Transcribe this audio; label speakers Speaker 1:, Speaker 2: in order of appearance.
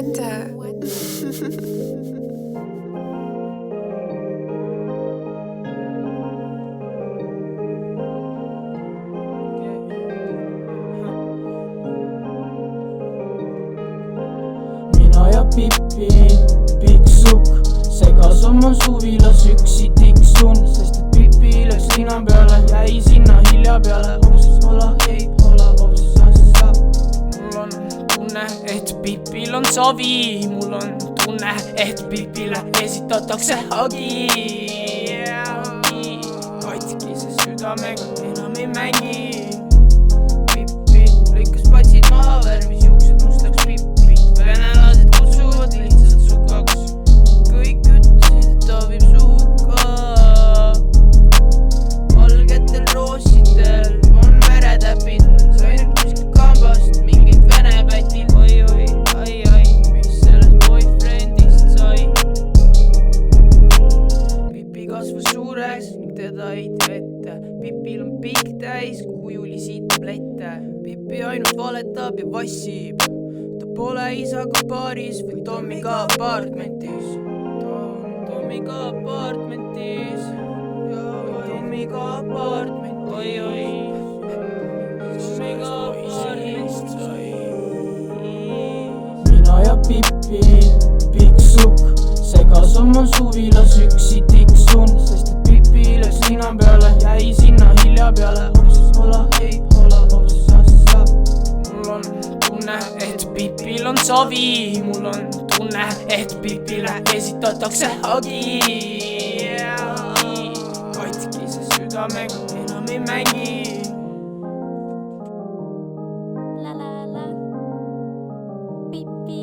Speaker 1: Mina ja Pippi, pikk sukk, segas oma suvilas üksi tiksun, sest et Pipi läks linna peale, jäi sinna hilja peale. Hopsis hola, ei hola, hopsis assa. Mul on tunne, et Pipil on savi, mul on tunne, et Pipile esitatakse hagi. Katkise südamega enam ei mängi. Pippi lõikas patsid maha, värvis juuksed mustaks Pippi. Venelased kutsuvad lihtsalt sukaks, kõik ütlesid, et ta viib suhuka. Valgetel roosidel on veretäpid, sai nüüd kuskil kambast mingit vene pätil. Oi, ai, mis sellest boyfriendist sai. Pipi kasvas suureks ning teda heiti vette. Pipil on pikk täis kujulisi tablette. Pipi ainult valetab ja vassib. Ta pole isaga baaris või Tommiga apartmentis. Ta on Tommiga apartmentis. Tommiga apartmentis. Oi. Tommiga apartmentis. Mina ja Pipi, pikk sukk, segas oma suvilas üksi tiksun, sest et Pipi läks linna peale, jäi sinna hilja peale. Hopsis hola, ei hola, hopsis assa. Mul on tunne, et Pipil on savi, mul on tunne, et Pipile esitatakse hagi. Katkise südamega enam ei mängi.
Speaker 2: La la la, Pipi.